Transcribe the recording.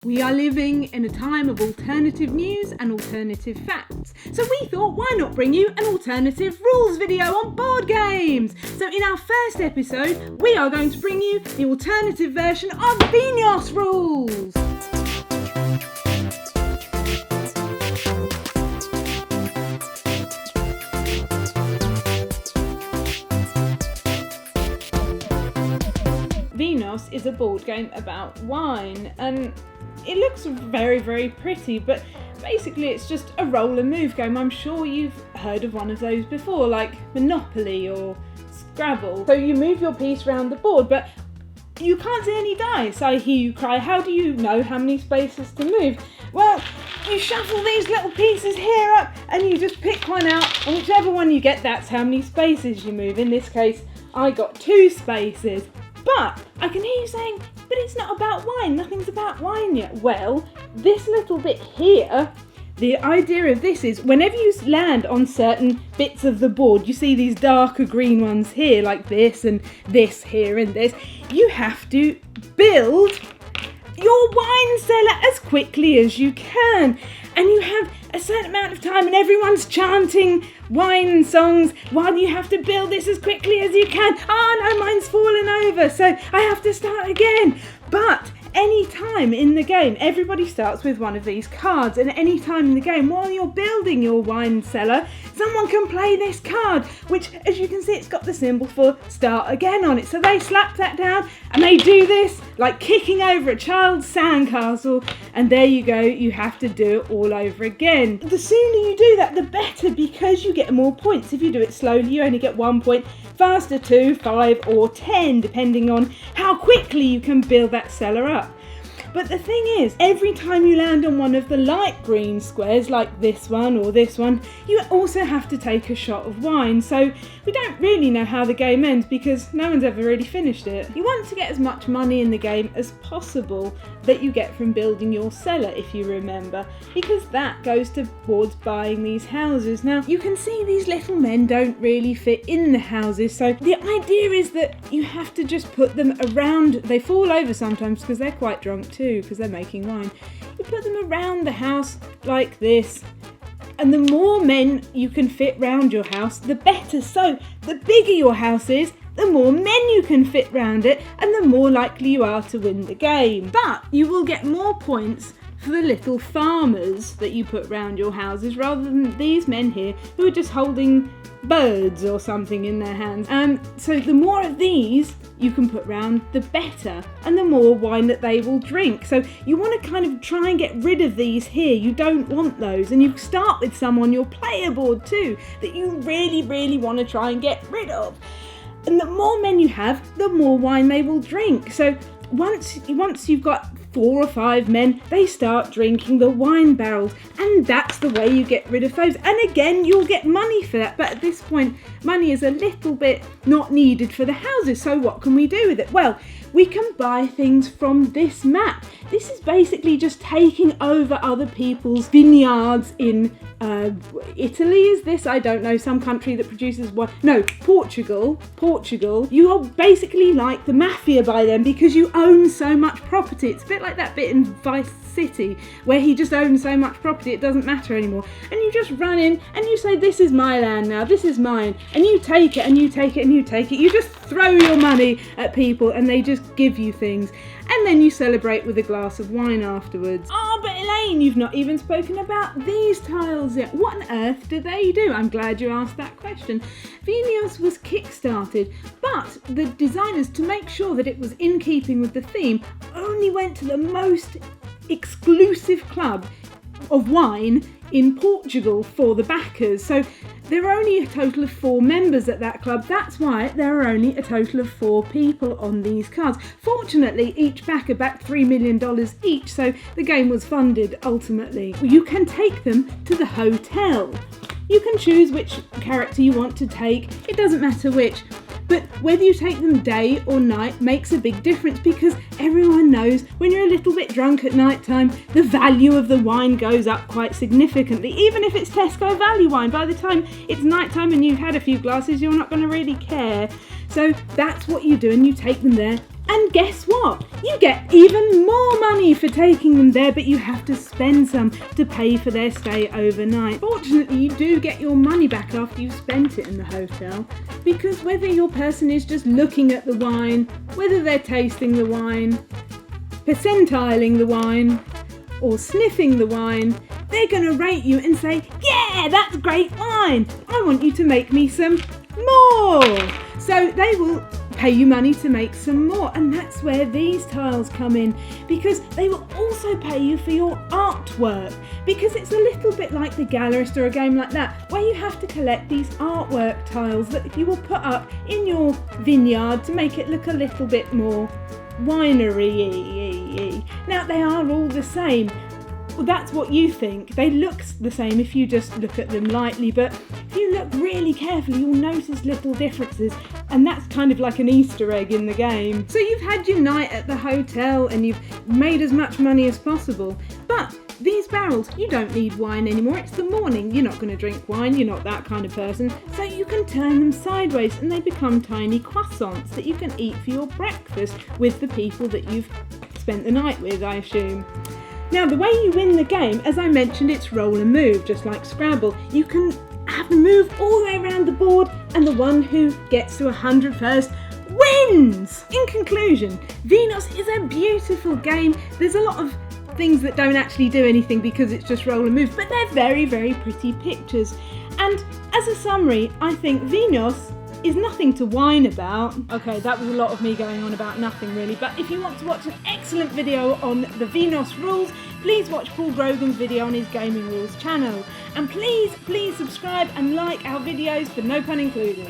We are living in a time of alternative news and alternative facts, so we thought why not bring you an alternative rules video on board games. So in our first episode we are going to bring you the alternative version of Vinhos rules. Vinhos is a board game about wine, and it looks very, very pretty, but basically it's just a roll and move game. I'm sure you've heard of one of those before, like Monopoly or Scrabble. So you move your piece around the board, but you can't see any dice. I hear you cry, how do you know how many spaces to move? Well, you shuffle these little pieces here up and you just pick one out, and whichever one you get, that's how many spaces you move. In this case, I got 2 spaces. But I can hear you saying, but it's not about wine, nothing's about wine yet. Well, this little bit here, the idea of this is whenever you land on certain bits of the board, you see these darker green ones here, like this and this here and this, you have to build your wine cellar as quickly as you can. And you have a certain amount of time and everyone's chanting wine songs while you have to build this as quickly as you can. Oh no, mine's fallen over, so I have to start again. But any time in the game, everybody starts with one of these cards, and any time in the game while you're building your wine cellar, someone can play this card, which, as you can see, it's got the symbol for start again on it. So they slap that down and they do this like kicking over a child's sandcastle, and there you go, you have to do it all over again. The sooner you do that, the better, because you get more points. If you do it slowly, you only get 1 point. Faster, 2, 5 or 10, depending on how quickly you can build that cellar up. But the thing is, every time you land on one of the light green squares, like this one or this one, you also have to take a shot of wine. So we don't really know how the game ends because no one's ever really finished it. You want to get as much money in the game as possible that you get from building your cellar, if you remember, because that goes towards buying these houses. Now, you can see these little men don't really fit in the houses, so the idea is that you have to just put them around. They fall over sometimes because they're quite drunk too, because they're making wine. You put them around the house like this, and the more men you can fit round your house, the better. So the bigger your house is, the more men you can fit round it, and the more likely you are to win the game. But you will get more points for the little farmers that you put round your houses, rather than these men here who are just holding birds or something in their hands. So the more of these you can put round, the better, and the more wine that they will drink. So you want to kind of try and get rid of these here. You don't want those, and you start with some on your player board too that you really, really want to try and get rid of. And the more men you have, the more wine they will drink. So once you've got 4 or 5 men, they start drinking the wine barrels, and that's the way you get rid of those. And again, you'll get money for that, but at this point money is a little bit not needed for the houses. So what can we do with it? Well, we can buy things from this map. This is basically just taking over other people's vineyards in Italy, is this? I don't know, some country that produces wine. No, Portugal. You are basically like the mafia by them because you own so much property. It's a bit like that bit in Vice City where he just owns so much property it doesn't matter anymore. And you just run in and you say, this is my land now, this is mine. And you take it and you take it and you take it. You just throw your money at people and they just give you things. And then you celebrate with a glass of wine afterwards. Oh, but Elaine, you've not even spoken about these tiles yet. What on earth do they do? I'm glad you asked that question. Vinhos was kickstarted, but the designers, to make sure that it was in keeping with the theme, only went to the most exclusive club of wine in Portugal for the backers. So there are only a total of 4 members at that club. That's why there are only a total of 4 people on these cards. Fortunately, each backer backed $3 million each, so the game was funded ultimately. You can take them to the hotel. You can choose which character you want to take. It doesn't matter which. But whether you take them day or night makes a big difference, because everyone knows when you're a little bit drunk at night time, the value of the wine goes up quite significantly. Even if it's Tesco value wine, by the time it's night time and you've had a few glasses, you're not going to really care. So that's what you do, and you take them there And guess what? You get even more money for taking them there, but you have to spend some to pay for their stay overnight. Fortunately, you do get your money back after you've spent it in the hotel, because whether your person is just looking at the wine, whether they're tasting the wine, percentiling the wine, or sniffing the wine, they're going to rate you and say, yeah, that's great wine. I want you to make me some more. So they will pay you money to make some more, and that's where these tiles come in, because they will also pay you for your artwork, because it's a little bit like the Gallerist or a game like that, where you have to collect these artwork tiles that you will put up in your vineyard to make it look a little bit more winery-y. Now they are all the same. Well, that's what you think. They look the same if you just look at them lightly, but if you look really carefully, you'll notice little differences, and that's kind of like an Easter egg in the game. So you've had your night at the hotel and you've made as much money as possible, but these barrels, you don't need wine anymore. It's the morning. You're not going to drink wine. You're not that kind of person. So you can turn them sideways and they become tiny croissants that you can eat for your breakfast with the people that you've spent the night with, I assume. Now, the way you win the game, as I mentioned, it's roll and move, just like Scrabble. You can have them move all the way around the board, and the one who gets to 100 first wins! In conclusion, Vinhos is a beautiful game. There's a lot of things that don't actually do anything because it's just roll and move, but they're very, very pretty pictures. And as a summary, I think Vinhos is nothing to whine about. Okay, that was a lot of me going on about nothing really, but if you want to watch an excellent video on the Vinhos rules, please watch Paul Grogan's video on his Gaming Rules channel. And please subscribe and like our videos for No Pun Included.